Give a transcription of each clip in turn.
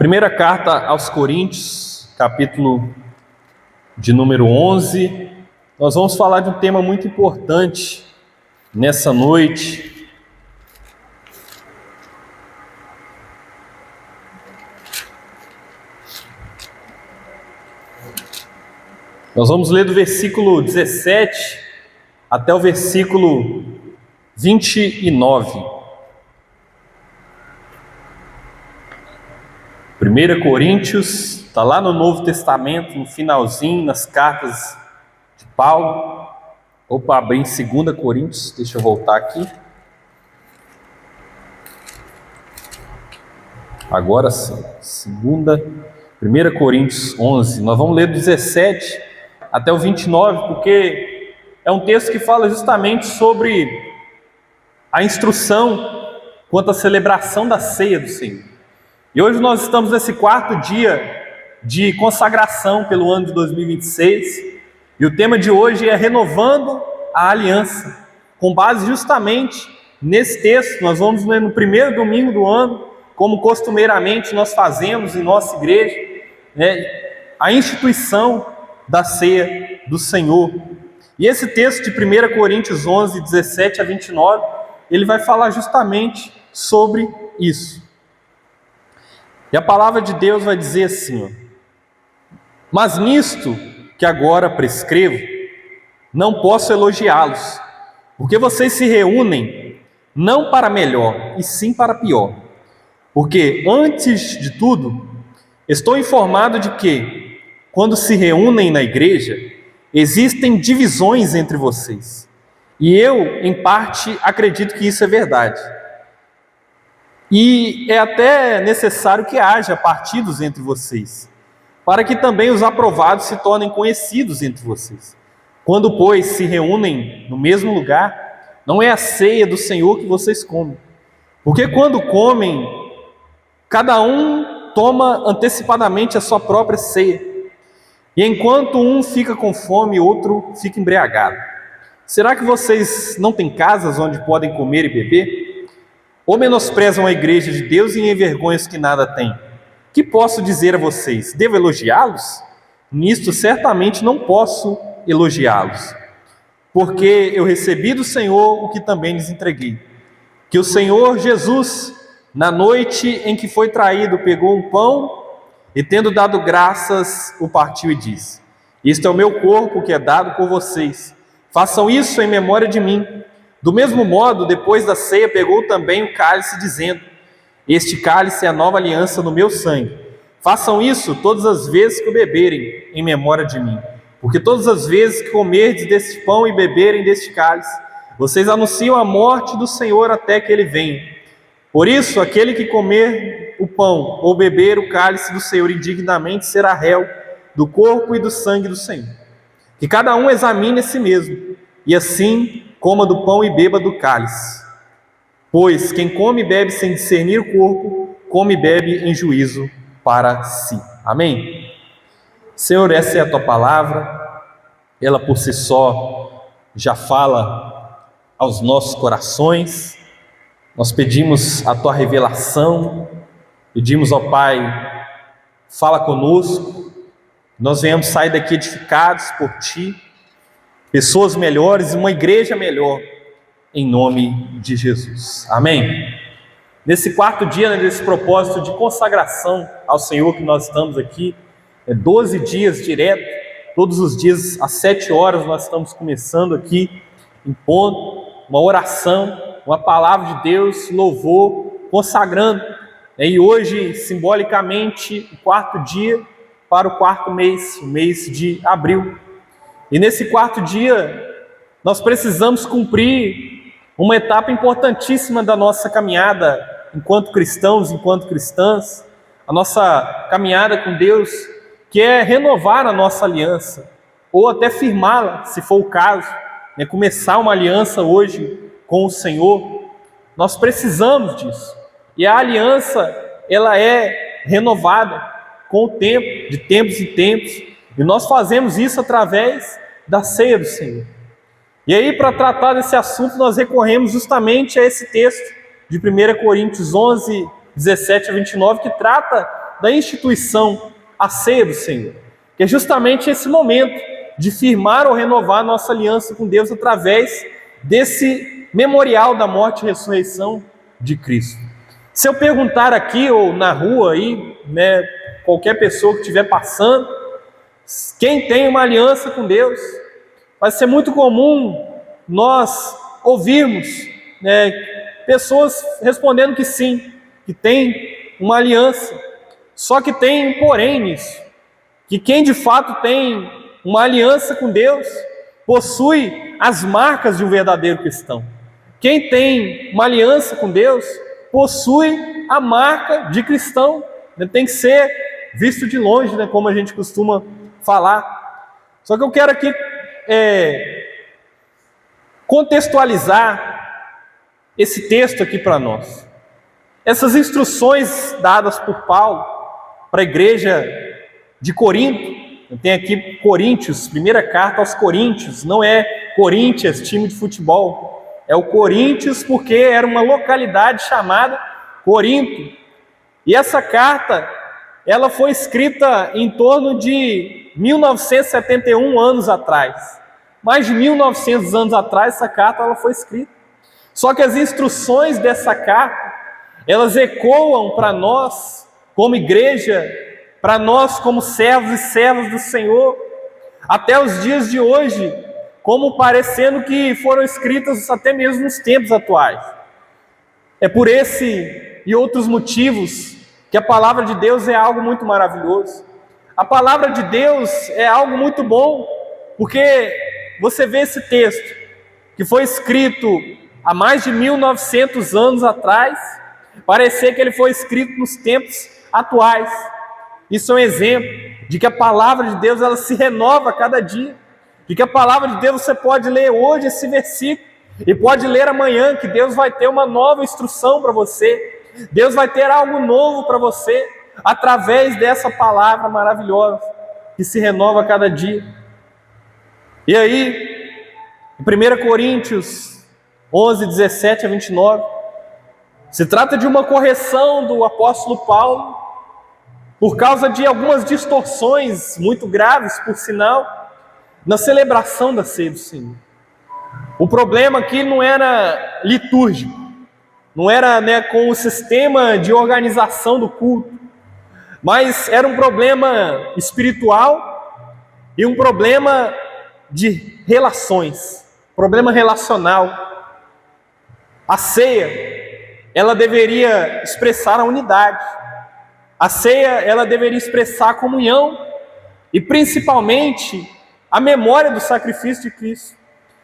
Primeira carta aos Coríntios, capítulo de número 11. Nós vamos falar de um tema muito importante nessa noite. Nós vamos ler do versículo 17 até o versículo 29. 1 Coríntios, está lá no Novo Testamento, no finalzinho, nas cartas de Paulo. Opa, abri em 2 Coríntios, deixa eu voltar aqui. Agora sim, 1 Coríntios 11, nós vamos ler do 17 até o 29, porque é um texto que fala justamente sobre a instrução quanto à celebração da ceia do Senhor. E hoje nós estamos nesse quarto dia de consagração pelo ano de 2026, e o tema de hoje é renovando a aliança, com base justamente nesse texto. Nós vamos ler no primeiro domingo do ano, como costumeiramente nós fazemos em nossa igreja, a instituição da ceia do Senhor. E esse texto de 1 Coríntios 11, 17 a 29, ele vai falar justamente sobre isso. E a palavra de Deus vai dizer assim: mas nisto que agora prescrevo, não posso elogiá-los, porque vocês se reúnem não para melhor, e sim para pior. Porque, antes de tudo, estou informado de que, quando se reúnem na igreja, existem divisões entre vocês. E eu, em parte, acredito que isso é verdade. E é até necessário que haja partidos entre vocês, para que também os aprovados se tornem conhecidos entre vocês. Quando, pois, se reúnem no mesmo lugar, não é a ceia do Senhor que vocês comem. Porque quando comem, cada um toma antecipadamente a sua própria ceia. E enquanto um fica com fome, outro fica embriagado. Será que vocês não têm casas onde podem comer e beber? Ou menosprezam a igreja de Deus e envergonham os que nada têm? Que posso dizer a vocês? Devo elogiá-los? Nisto certamente não posso elogiá-los, porque eu recebi do Senhor o que também lhes entreguei, que o Senhor Jesus, na noite em que foi traído, pegou um pão e, tendo dado graças, o partiu e disse: isto é o meu corpo que é dado por vocês, façam isso em memória de mim. Do mesmo modo, depois da ceia, pegou também o cálice, dizendo: este cálice é a nova aliança no meu sangue. Façam isso todas as vezes que o beberem, em memória de mim. Porque todas as vezes que comerdes deste pão e beberem deste cálice, vocês anunciam a morte do Senhor até que ele venha. Por isso, aquele que comer o pão ou beber o cálice do Senhor indignamente será réu do corpo e do sangue do Senhor. Que cada um examine a si mesmo, e assim coma do pão e beba do cálice. Pois quem come e bebe sem discernir o corpo, come e bebe em juízo para si. Amém? Senhor, essa é a Tua palavra, ela por si só já fala aos nossos corações. Nós pedimos a Tua revelação, pedimos ao Pai, fala conosco, nós venhamos sair daqui edificados por Ti, pessoas melhores e uma igreja melhor, em nome de Jesus. Amém? Nesse quarto dia, nesse propósito de consagração ao Senhor que nós estamos aqui, 12 dias direto, todos os dias às 7 horas nós estamos começando aqui, impondo uma oração, uma palavra de Deus, louvor, consagrando. E hoje, simbolicamente, o quarto dia para o quarto mês, o mês de abril. E nesse quarto dia, nós precisamos cumprir uma etapa importantíssima da nossa caminhada enquanto cristãos, enquanto cristãs, a nossa caminhada com Deus, que é renovar a nossa aliança, ou até firmá-la, se for o caso, começar uma aliança hoje com o Senhor. Nós precisamos disso. E a aliança, ela é renovada com o tempo, de tempos em tempos, e nós fazemos isso através da ceia do Senhor. E aí, para tratar desse assunto, nós recorremos justamente a esse texto de 1 Coríntios 11, 17 a 29, que trata da instituição, a ceia do Senhor, que é justamente esse momento de firmar ou renovar nossa aliança com Deus através desse memorial da morte e ressurreição de Cristo. Se eu perguntar aqui ou na rua aí, né, qualquer pessoa que estiver passando, quem tem uma aliança com Deus, vai ser muito comum nós ouvirmos, né, pessoas respondendo que sim, que tem uma aliança. Só que tem um porém nisso, que quem de fato tem uma aliança com Deus possui as marcas de um verdadeiro cristão. Quem tem uma aliança com Deus possui a marca de cristão. Tem que ser visto de longe, né, como a gente costuma falar. Só que eu quero aqui contextualizar esse texto aqui para nós. Essas instruções dadas por Paulo para a igreja de Corinto, tem aqui Coríntios, primeira carta aos Coríntios, não é Corinthians, time de futebol, é o Coríntios porque era uma localidade chamada Corinto. E essa carta, ela foi escrita em torno de 1971 anos atrás. Mais de 1900 anos atrás, essa carta ela foi escrita. Só que as instruções dessa carta, elas ecoam para nós, como igreja, para nós como servos e servas do Senhor, até os dias de hoje, como parecendo que foram escritas até mesmo nos tempos atuais. É por esse e outros motivos que a palavra de Deus é algo muito maravilhoso. A palavra de Deus é algo muito bom, porque você vê esse texto, que foi escrito há mais de 1900 anos atrás, parecer que ele foi escrito nos tempos atuais. Isso é um exemplo de que a palavra de Deus ela se renova a cada dia, de que a palavra de Deus você pode ler hoje esse versículo e pode ler amanhã, que Deus vai ter uma nova instrução para você, Deus vai ter algo novo para você, através dessa palavra maravilhosa, que se renova a cada dia. E aí, em 1 Coríntios 11, 17 a 29, se trata de uma correção do apóstolo Paulo, por causa de algumas distorções muito graves, por sinal, na celebração da ceia do Senhor. O problema aqui não era litúrgico, não era, né, com o sistema de organização do culto, mas era um problema espiritual e um problema de relações, problema relacional. A ceia, ela deveria expressar a unidade. A ceia, ela deveria expressar a comunhão e principalmente a memória do sacrifício de Cristo.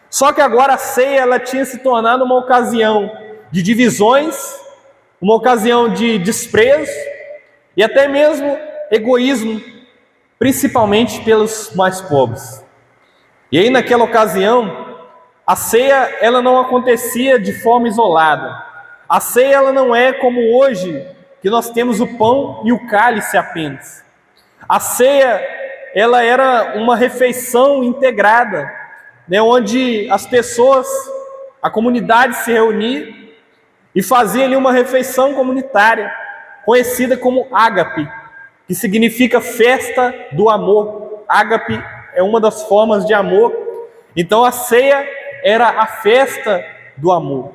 Só que agora a ceia, ela tinha se tornado uma ocasião de divisões, uma ocasião de desprezo e até mesmo egoísmo, principalmente pelos mais pobres. E aí naquela ocasião, a ceia, ela não acontecia de forma isolada. A ceia, ela não é como hoje, que nós temos o pão e o cálice apenas. A ceia, ela era uma refeição integrada, né, onde as pessoas, a comunidade se reunia e fazia ali uma refeição comunitária, conhecida como ágape, que significa festa do amor. Ágape é uma das formas de amor. Então a ceia era a festa do amor.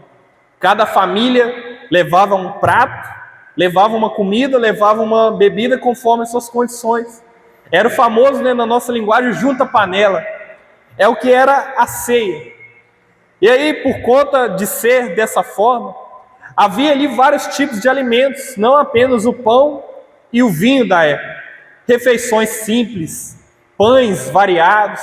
Cada família levava um prato, levava uma comida, levava uma bebida conforme as suas condições. Era o famoso, né, na nossa linguagem, junta-panela. É o que era a ceia. E aí, por conta de ser dessa forma, havia ali vários tipos de alimentos, não apenas o pão e o vinho da época. Refeições simples, pães variados,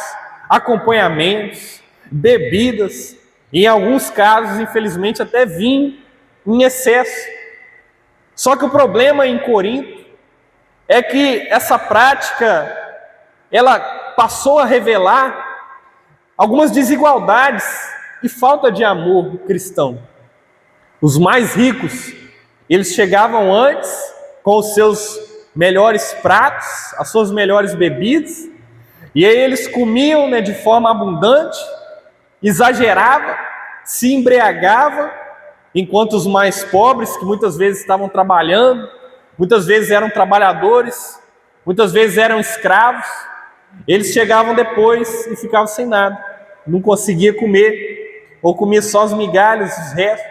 acompanhamentos, bebidas, e em alguns casos, infelizmente, até vinho em excesso. Só que o problema em Corinto é que essa prática, ela passou a revelar algumas desigualdades e falta de amor cristão. Os mais ricos, eles chegavam antes com os seus melhores pratos, as suas melhores bebidas, e aí eles comiam, né, de forma abundante, exageravam, se embriagavam, enquanto os mais pobres, que muitas vezes estavam trabalhando, muitas vezes eram trabalhadores, muitas vezes eram escravos. Eles chegavam depois e ficavam sem nada, não conseguia comer, ou comia só as migalhas, os restos.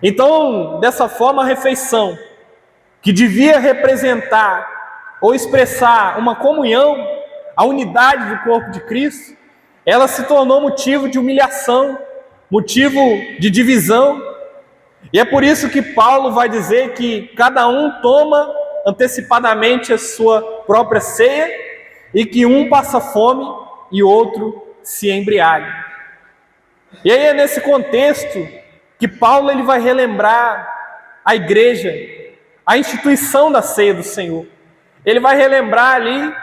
Então, dessa forma, a refeição, que devia representar ou expressar uma comunhão, a unidade do corpo de Cristo, ela se tornou motivo de humilhação, motivo de divisão. E é por isso que Paulo vai dizer que cada um toma antecipadamente a sua própria ceia e que um passa fome e outro se embriaga. E aí é nesse contexto que Paulo ele vai relembrar a igreja, a instituição da ceia do Senhor. Ele vai relembrar ali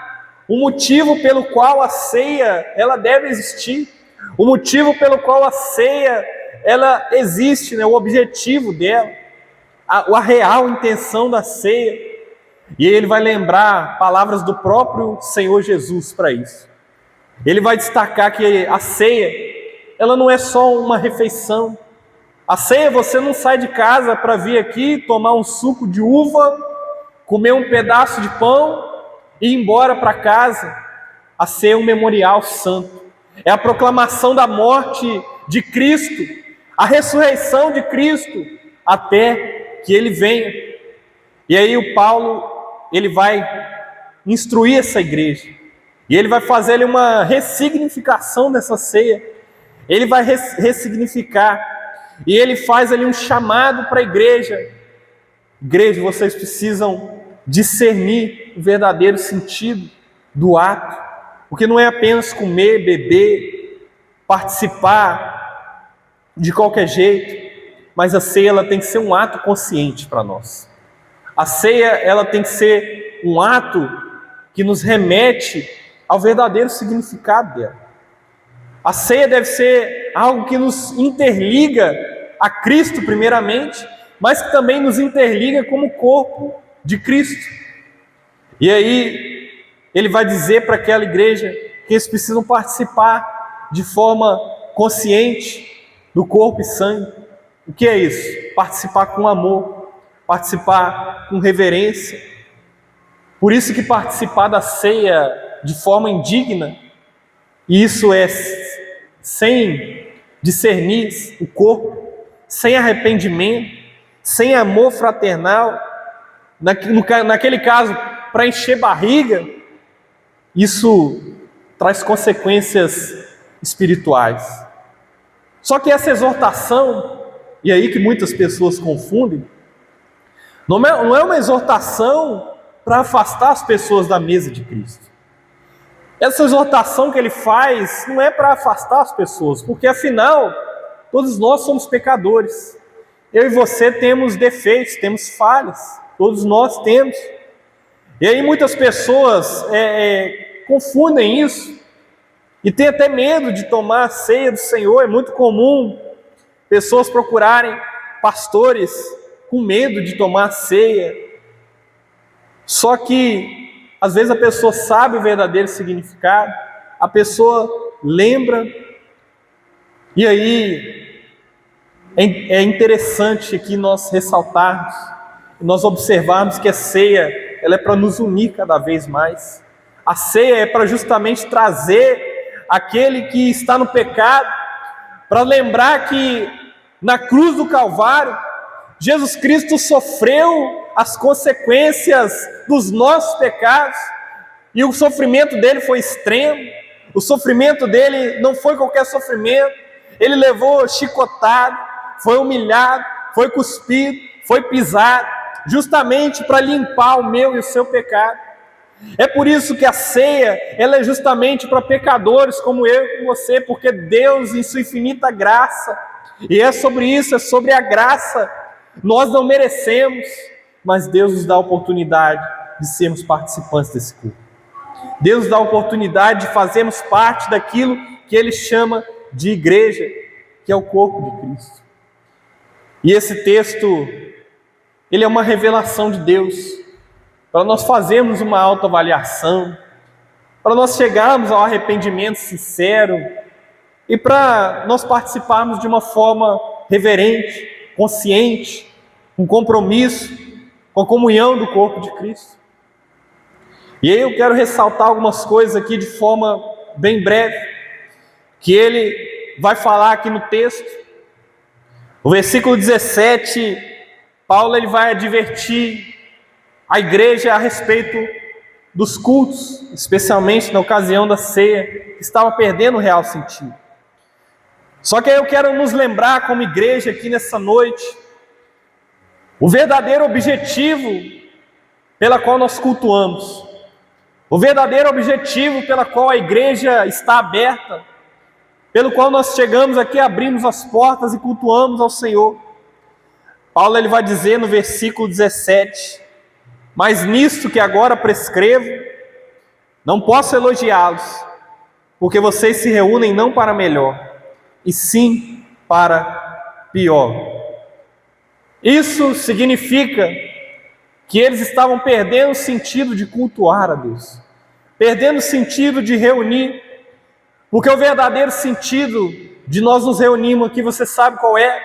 o motivo pelo qual a ceia ela deve existir, o motivo pelo qual a ceia ela existe, né? O objetivo dela, a real intenção da ceia. E ele vai lembrar palavras do próprio Senhor Jesus para isso. Ele vai destacar que a ceia, ela não é só uma refeição. A ceia, você não sai de casa para vir aqui tomar um suco de uva, comer um pedaço de pão e ir embora para casa. A ceia é um memorial santo. É a proclamação da morte de Cristo, a ressurreição de Cristo, até que Ele venha. E aí o Paulo, ele vai instruir essa igreja. E ele vai fazer ali uma ressignificação dessa ceia. Ele vai ressignificar. E ele faz ali um chamado para a igreja. Igreja, vocês precisam discernir o verdadeiro sentido do ato. Porque não é apenas comer, beber, participar de qualquer jeito. Mas a ceia ela tem que ser um ato consciente para nós. A ceia ela tem que ser um ato que nos remete ao verdadeiro significado dela. A ceia deve ser algo que nos interliga a Cristo primeiramente, mas que também nos interliga como corpo de Cristo. E aí ele vai dizer para aquela igreja que eles precisam participar de forma consciente do corpo e sangue. O que é isso? Participar com amor, participar com reverência. Por isso que participar da ceia de forma indigna, e isso é sem discernir o corpo, sem arrependimento, sem amor fraternal, naquele caso, para encher barriga, isso traz consequências espirituais. Só que essa exortação, e aí que muitas pessoas confundem, não é uma exortação para afastar as pessoas da mesa de Cristo. Essa exortação que ele faz não é para afastar as pessoas, porque afinal, todos nós somos pecadores. Eu e você temos defeitos, temos falhas, todos nós temos. E aí muitas pessoas confundem isso e têm até medo de tomar a ceia do Senhor. É muito comum pessoas procurarem pastores com medo de tomar a ceia. Só que às vezes a pessoa sabe o verdadeiro significado, a pessoa lembra, e aí é interessante aqui nós ressaltarmos, nós observarmos que a ceia, ela é para nos unir cada vez mais. A ceia é para justamente trazer aquele que está no pecado, para lembrar que na cruz do Calvário, Jesus Cristo sofreu as consequências dos nossos pecados, e o sofrimento dele foi extremo. O sofrimento dele não foi qualquer sofrimento. Ele levou chicotado, foi humilhado, foi cuspido, foi pisado, justamente para limpar o meu e o seu pecado. É por isso que a ceia, ela é justamente para pecadores como eu e você, porque Deus, em sua infinita graça, e é sobre isso, é sobre a graça, nós não merecemos, mas Deus nos dá a oportunidade de sermos participantes desse culto. Deus nos dá a oportunidade de fazermos parte daquilo que Ele chama de igreja, que é o corpo de Cristo. E esse texto, ele é uma revelação de Deus, para nós fazermos uma autoavaliação, para nós chegarmos ao arrependimento sincero, e para nós participarmos de uma forma reverente, consciente, com compromisso com a comunhão do corpo de Cristo. E aí eu quero ressaltar algumas coisas aqui de forma bem breve, que ele vai falar aqui no texto. O versículo 17, Paulo ele vai advertir a igreja a respeito dos cultos, especialmente na ocasião da ceia, que estava perdendo o real sentido. Só que aí eu quero nos lembrar como igreja aqui nessa noite, o verdadeiro objetivo pela qual nós cultuamos, o verdadeiro objetivo pela qual a igreja está aberta, pelo qual nós chegamos aqui, abrimos as portas e cultuamos ao Senhor. Paulo ele vai dizer no versículo 17, mas nisto que agora prescrevo, não posso elogiá-los, porque vocês se reúnem não para melhor, e sim para pior. Isso significa que eles estavam perdendo o sentido de cultuar a Deus, perdendo o sentido de reunir, porque o verdadeiro sentido de nós nos reunirmos aqui, você sabe qual é?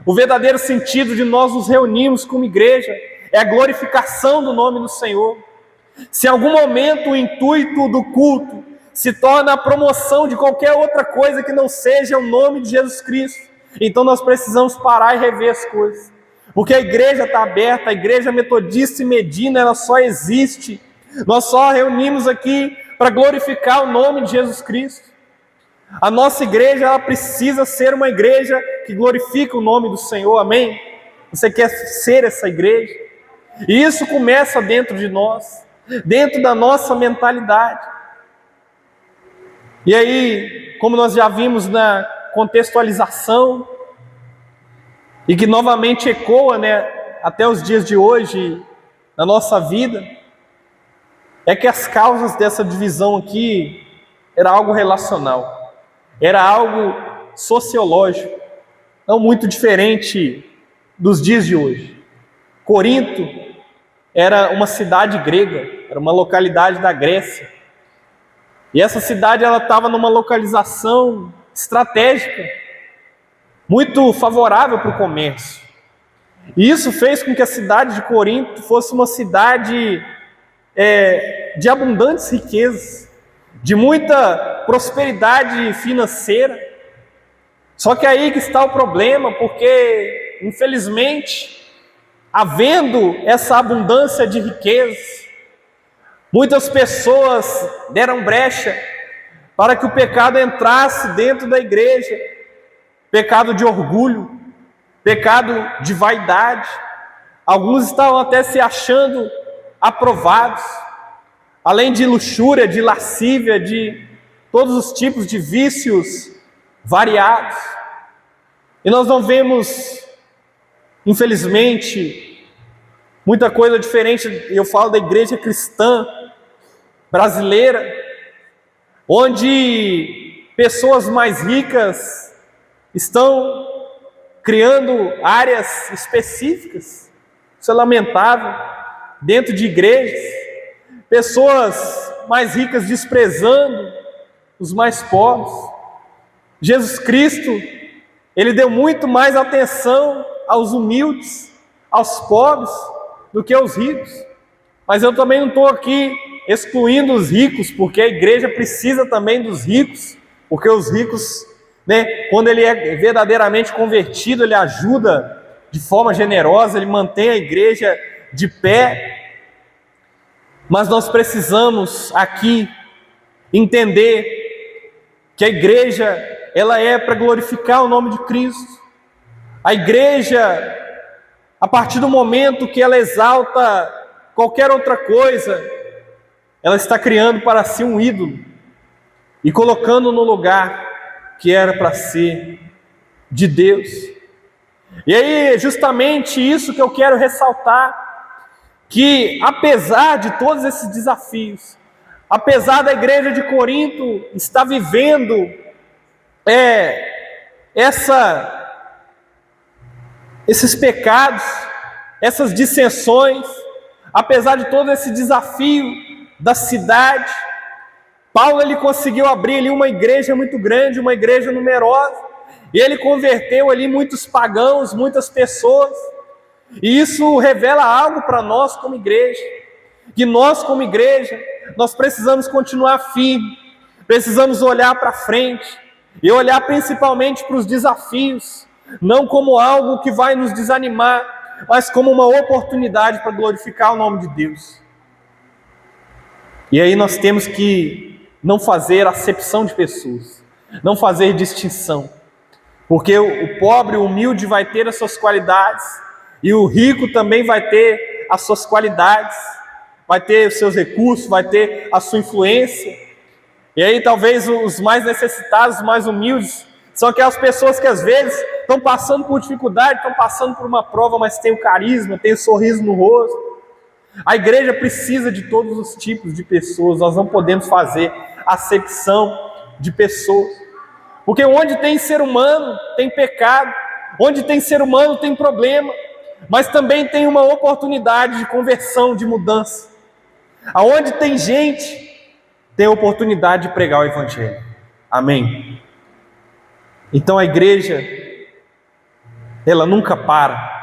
O verdadeiro sentido de nós nos reunirmos como igreja é a glorificação do nome do Senhor. Se em algum momento o intuito do culto se torna a promoção de qualquer outra coisa que não seja o nome de Jesus Cristo, então nós precisamos parar e rever as coisas. Porque a igreja está aberta, a igreja metodista em Medina, ela só existe. Nós só reunimos aqui para glorificar o nome de Jesus Cristo. A nossa igreja, ela precisa ser uma igreja que glorifica o nome do Senhor, amém? Você quer ser essa igreja? E isso começa dentro de nós, dentro da nossa mentalidade. E aí, como nós já vimos na contextualização, e que novamente ecoa, até os dias de hoje, na nossa vida, é que as causas dessa divisão aqui era algo relacional, era algo sociológico, não muito diferente dos dias de hoje. Corinto era uma cidade grega, era uma localidade da Grécia, e essa cidade ela estava numa localização estratégica, muito favorável para o comércio. E isso fez com que a cidade de Corinto fosse uma cidade de abundantes riquezas, de muita prosperidade financeira. Só que aí que está o problema, porque, infelizmente, havendo essa abundância de riquezas, muitas pessoas deram brecha para que o pecado entrasse dentro da igreja. Pecado de orgulho, pecado de vaidade. Alguns estavam até se achando aprovados, além de luxúria, de lascívia, de todos os tipos de vícios variados. E nós não vemos, infelizmente, muita coisa diferente. Eu falo da igreja cristã brasileira, onde pessoas mais ricas estão criando áreas específicas, isso é lamentável, dentro de igrejas, pessoas mais ricas desprezando os mais pobres. Jesus Cristo, ele deu muito mais atenção aos humildes, aos pobres, do que aos ricos. Mas eu também não estou aqui excluindo os ricos, porque a igreja precisa também dos ricos, porque os ricos, quando ele é verdadeiramente convertido, ele ajuda de forma generosa, ele mantém a igreja de pé. Mas nós precisamos aqui entender que a igreja, ela é para glorificar o nome de Cristo. A igreja, a partir do momento que ela exalta qualquer outra coisa, ela está criando para si um ídolo e colocando no lugar que era para ser de Deus. E aí, justamente isso que eu quero ressaltar, que apesar de todos esses desafios, apesar da igreja de Corinto estar vivendo esses pecados, essas dissensões, apesar de todo esse desafio da cidade, Paulo ele conseguiu abrir ali uma igreja muito grande, uma igreja numerosa, e ele converteu ali muitos pagãos, muitas pessoas, E isso revela algo para nós como igreja, que nós como igreja, nós precisamos continuar firme, precisamos olhar para frente, e olhar principalmente para os desafios, não como algo que vai nos desanimar, mas como uma oportunidade para glorificar o nome de Deus. E aí nós temos que não fazer acepção de pessoas, não fazer distinção, porque o pobre, o humilde vai ter as suas qualidades, e o rico também vai ter as suas qualidades, vai ter os seus recursos, vai ter a sua influência. E aí talvez os mais necessitados, os mais humildes, são aquelas pessoas que às vezes estão passando por dificuldade, estão passando por uma prova, mas tem o carisma, tem o sorriso no rosto. A igreja precisa de todos os tipos de pessoas, nós não podemos fazer acepção de pessoas, porque onde tem ser humano tem pecado, onde tem ser humano tem problema, mas também tem uma oportunidade de conversão, de mudança. Aonde tem gente, tem a oportunidade de pregar o Evangelho. Amém? Então a igreja, ela nunca para.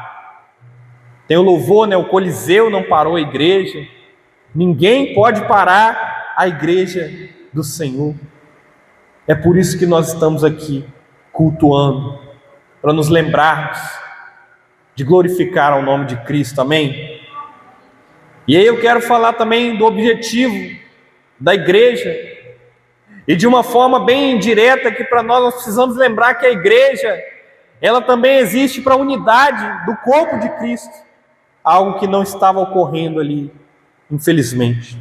Tem o louvor, né? O Coliseu não parou a igreja. Ninguém pode parar a igreja do Senhor. É por isso que nós estamos aqui cultuando, para nos lembrarmos de glorificar ao nome de Cristo. Amém? E aí eu quero falar também do objetivo da igreja, e de uma forma bem direta, que para nós precisamos lembrar que a igreja, ela também existe para a unidade do corpo de Cristo, algo que não estava ocorrendo ali, infelizmente.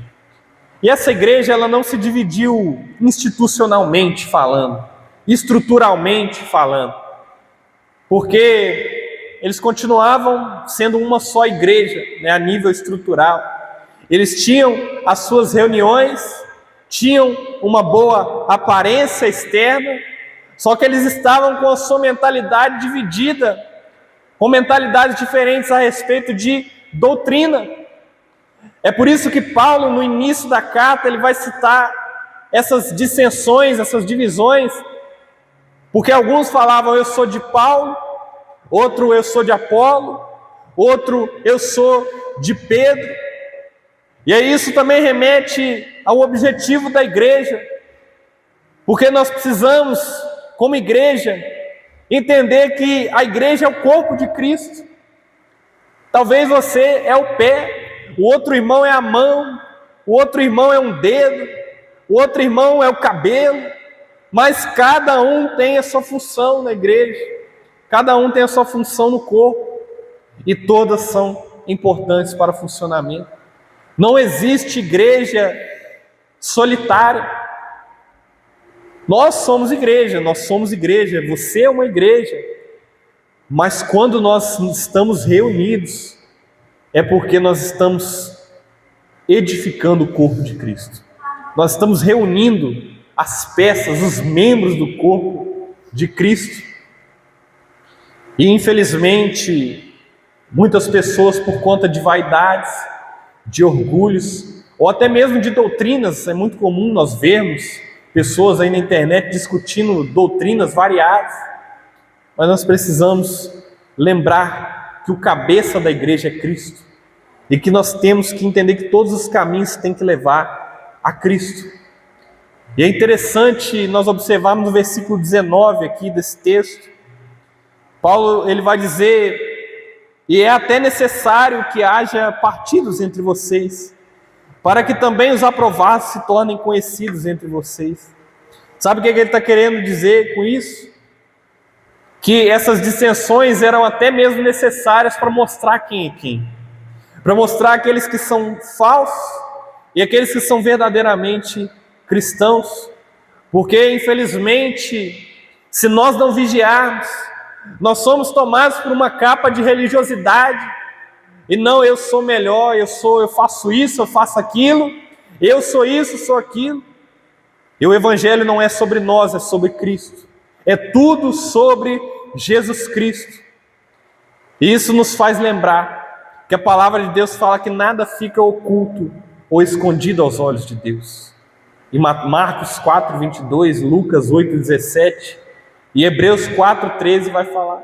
E essa igreja, ela não se dividiu institucionalmente falando, estruturalmente falando, porque eles continuavam sendo uma só igreja, né, a nível estrutural. Eles tinham as suas reuniões, tinham uma boa aparência externa, só que eles estavam com a sua mentalidade dividida, com mentalidades diferentes a respeito de doutrina. É por isso que Paulo, no início da carta, ele vai citar essas dissensões, essas divisões, porque alguns falavam: eu sou de Paulo, outro eu sou de Apolo, outro eu sou de Pedro. E aí isso também remete ao objetivo da igreja, porque nós precisamos, como igreja, entender que a igreja é o corpo de Cristo. Talvez você é o pé, o outro irmão é a mão, o outro irmão é um dedo, o outro irmão é o cabelo, mas cada um tem a sua função na igreja, cada um tem a sua função no corpo, e todas são importantes para o funcionamento. Não existe igreja solitária. Nós somos igreja, você é uma igreja, mas quando nós estamos reunidos, é porque nós estamos edificando o corpo de Cristo. Nós estamos reunindo as peças, os membros do corpo de Cristo. E infelizmente, muitas pessoas, por conta de vaidades, de orgulhos, ou até mesmo de doutrinas, é muito comum nós vermos pessoas aí na internet discutindo doutrinas variadas, mas nós precisamos lembrar que o cabeça da igreja é Cristo, e que nós temos que entender que todos os caminhos têm que levar a Cristo. E é interessante nós observarmos no versículo 19 aqui desse texto, Paulo ele vai dizer: e é até necessário que haja partidos entre vocês, para que também os aprovados se tornem conhecidos entre vocês. Sabe o que ele está querendo dizer com isso? Que essas dissensões eram até mesmo necessárias para mostrar quem é quem, para mostrar aqueles que são falsos e aqueles que são verdadeiramente cristãos, porque infelizmente, se nós não vigiarmos, nós somos tomados por uma capa de religiosidade, e não, eu sou melhor, eu faço isso, eu faço aquilo, eu sou isso, sou aquilo. E o Evangelho não é sobre nós, é sobre Cristo, é tudo sobre Jesus Cristo. E isso nos faz lembrar que a palavra de Deus fala que nada fica oculto ou escondido aos olhos de Deus. Em Marcos 4:22, Lucas 8:17 e Hebreus 4:13 vai falar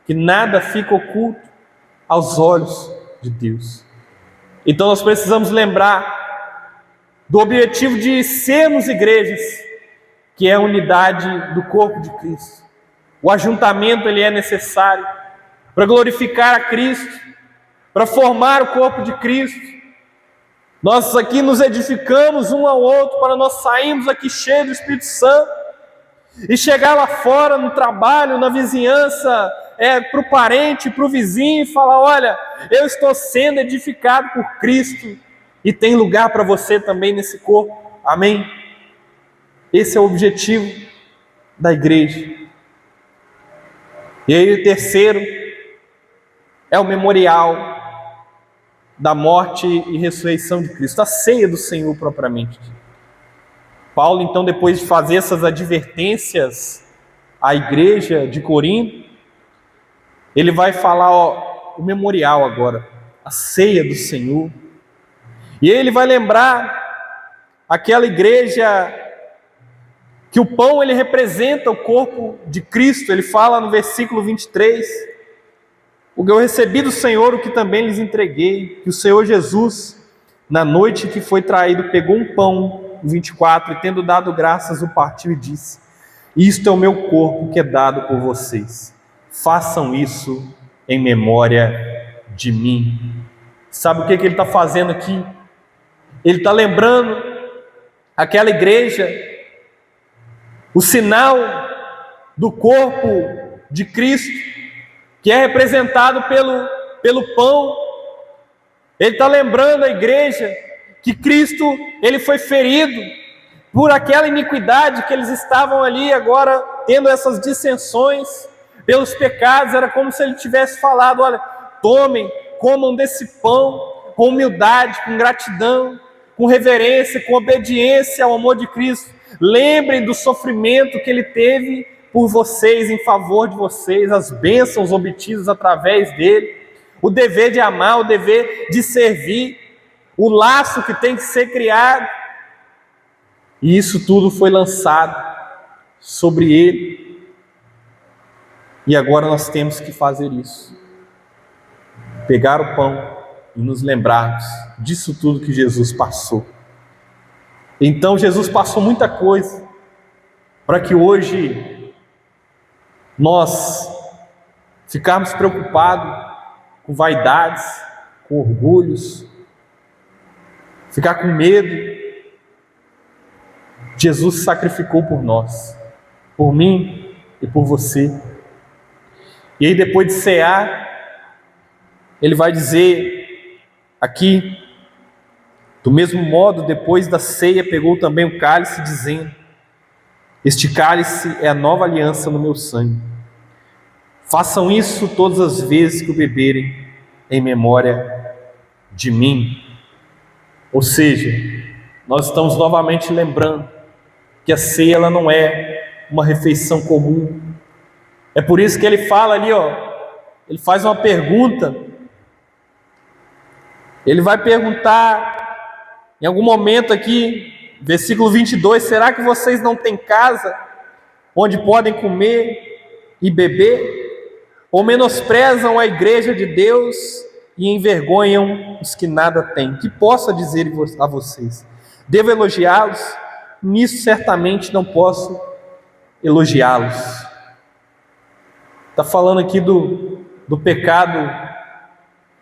que nada fica oculto. aos olhos de Deus. Então nós precisamos lembrar do objetivo de sermos igrejas, que é a unidade do corpo de Cristo. O ajuntamento ele é necessário para glorificar a Cristo, para formar o corpo de Cristo. Nós aqui nos edificamos um ao outro para nós sairmos aqui cheios do Espírito Santo e chegar lá fora no trabalho, na vizinhança, para o parente, para o vizinho e falar: olha, eu estou sendo edificado por Cristo e tem lugar para você também nesse corpo. Amém? Esse é o objetivo da igreja. E aí o terceiro é o memorial da morte e ressurreição de Cristo, a ceia do Senhor propriamente. Paulo, então, depois de fazer essas advertências à igreja de Corinto, ele vai falar o memorial agora, a ceia do Senhor. E ele vai lembrar aquela igreja que o pão ele representa o corpo de Cristo. Ele fala no versículo 23: eu recebi do Senhor o que também lhes entreguei, que o Senhor Jesus, na noite que foi traído, pegou um pão, 24, e tendo dado graças, o partiu e disse: isto é o meu corpo que é dado por vocês, façam isso em memória de mim. Sabe o que ele está fazendo aqui? Ele está lembrando aquela igreja, o sinal do corpo de Cristo, que é representado pelo pão. Ele está lembrando a igreja que Cristo ele foi ferido por aquela iniquidade que eles estavam ali agora tendo essas dissensões pelos pecados. Era como se ele tivesse falado: olha, tomem, comam desse pão com humildade, com gratidão, com reverência, com obediência ao amor de Cristo. Lembrem do sofrimento que ele teve por vocês, em favor de vocês, as bênçãos obtidas através dele, o dever de amar, o dever de servir, o laço que tem que ser criado. E isso tudo foi lançado sobre ele. E agora nós temos que fazer isso. Pegar o pão e nos lembrarmos disso tudo que Jesus passou. Então Jesus passou muita coisa para que hoje nós ficarmos preocupados com vaidades, com orgulhos, ficar com medo. Jesus se sacrificou por nós, por mim e por você. E aí, depois de cear, ele vai dizer aqui: do mesmo modo, depois da ceia, pegou também o cálice, dizendo: este cálice é a nova aliança no meu sangue. Façam isso todas as vezes que o beberem, em memória de mim. Ou seja, nós estamos novamente lembrando que a ceia ela não é uma refeição comum. É por isso que ele fala ali, ele faz uma pergunta. Ele vai perguntar em algum momento aqui, versículo 22, será que vocês não têm casa onde podem comer e beber? Ou menosprezam a igreja de Deus e envergonham os que nada têm? Que possa dizer a vocês? Devo elogiá-los? Nisso certamente não posso elogiá-los. Está falando aqui do pecado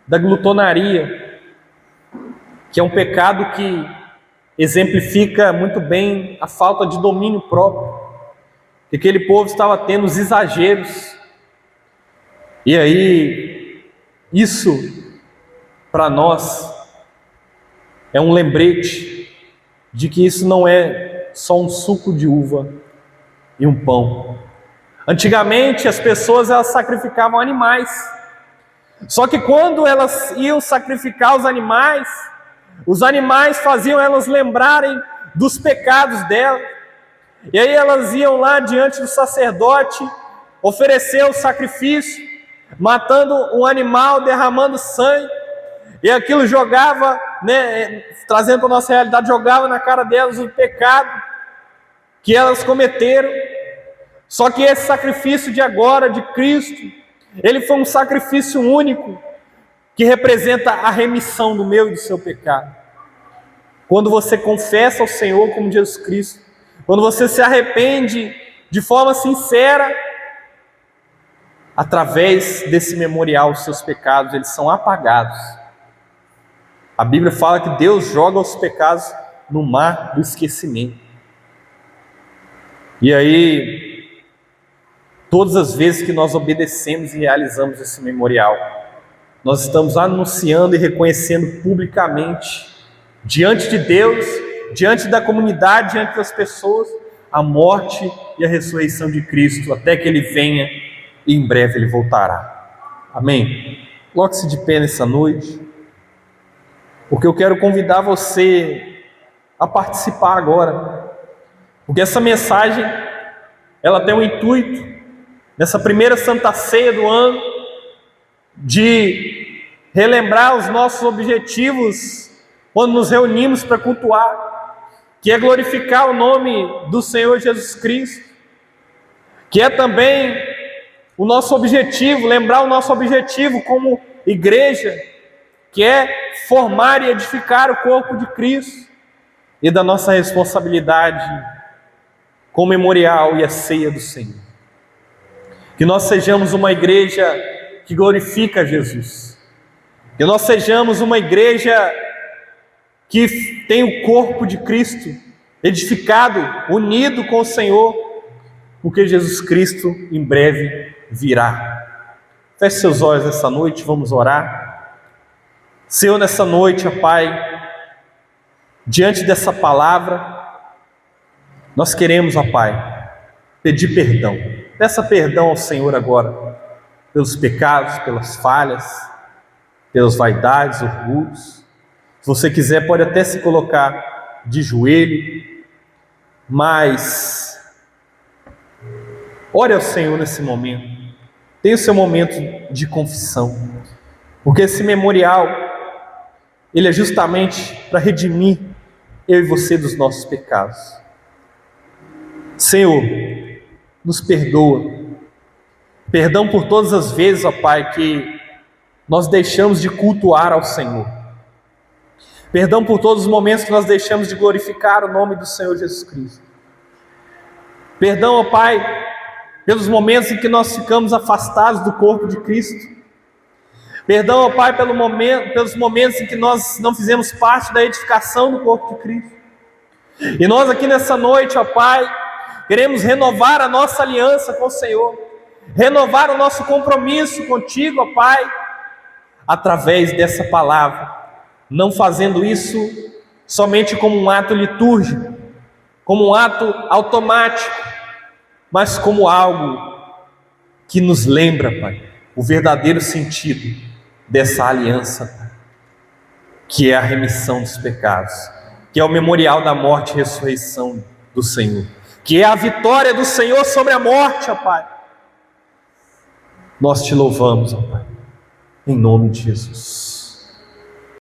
da glutonaria, que é um pecado que exemplifica muito bem a falta de domínio próprio, que aquele povo estava tendo os exageros. E aí, isso para nós é um lembrete de que isso não é só um suco de uva e um pão. Antigamente as pessoas elas sacrificavam animais, só que quando elas iam sacrificar os animais faziam elas lembrarem dos pecados delas, e aí elas iam lá diante do sacerdote oferecer o sacrifício, matando um animal, derramando sangue, e aquilo jogava, trazendo para a nossa realidade, jogava na cara delas o pecado que elas cometeram. Só que esse sacrifício de agora, de Cristo, ele foi um sacrifício único, que representa a remissão do meu e do seu pecado. Quando você confessa ao Senhor como Jesus Cristo, quando você se arrepende de forma sincera, através desse memorial, os seus pecados, eles são apagados. A Bíblia fala que Deus joga os pecados no mar do esquecimento. E aí, todas as vezes que nós obedecemos e realizamos esse memorial, nós estamos anunciando e reconhecendo publicamente, diante de Deus, diante da comunidade, diante das pessoas, a morte e a ressurreição de Cristo, até que Ele venha e em breve Ele voltará. Amém? Coloque-se de pé nessa noite, porque eu quero convidar você a participar agora, porque essa mensagem, ela tem o intuito, nessa primeira Santa Ceia do ano, de relembrar os nossos objetivos quando nos reunimos para cultuar, que é glorificar o nome do Senhor Jesus Cristo, que é também o nosso objetivo, lembrar o nosso objetivo como igreja, que é formar e edificar o corpo de Cristo, e da nossa responsabilidade com o memorial e a ceia do Senhor. Que nós sejamos uma igreja que glorifica Jesus, que nós sejamos uma igreja que tem o corpo de Cristo edificado, unido com o Senhor, porque Jesus Cristo em breve virá. Feche seus olhos nessa noite, vamos orar. Senhor, nessa noite, ó Pai, diante dessa palavra, nós queremos, ó Pai, pedir perdão. Peça perdão ao Senhor agora, pelos pecados, pelas falhas, pelas vaidades, orgulhos. Se você quiser, pode até se colocar de joelho, mas ore ao Senhor nesse momento. Tenha o seu momento de confissão, porque esse memorial, ele é justamente para redimir eu e você dos nossos pecados. Senhor, nos perdoa. Perdão por todas as vezes, ó Pai, que nós deixamos de cultuar ao Senhor. Perdão por todos os momentos que nós deixamos de glorificar o nome do Senhor Jesus Cristo. Perdão, ó Pai, pelos momentos em que nós ficamos afastados do corpo de Cristo. Perdão, ó Pai, pelos momentos em que nós não fizemos parte da edificação do corpo de Cristo. E nós aqui nessa noite, ó Pai, queremos renovar a nossa aliança com o Senhor, renovar o nosso compromisso contigo, ó Pai, através dessa palavra, não fazendo isso somente como um ato litúrgico, como um ato automático, mas como algo que nos lembra, Pai, o verdadeiro sentido dessa aliança, que é a remissão dos pecados, que é o memorial da morte e ressurreição do Senhor, que é a vitória do Senhor sobre a morte, ó Pai. Nós te louvamos, ó Pai, em nome de Jesus.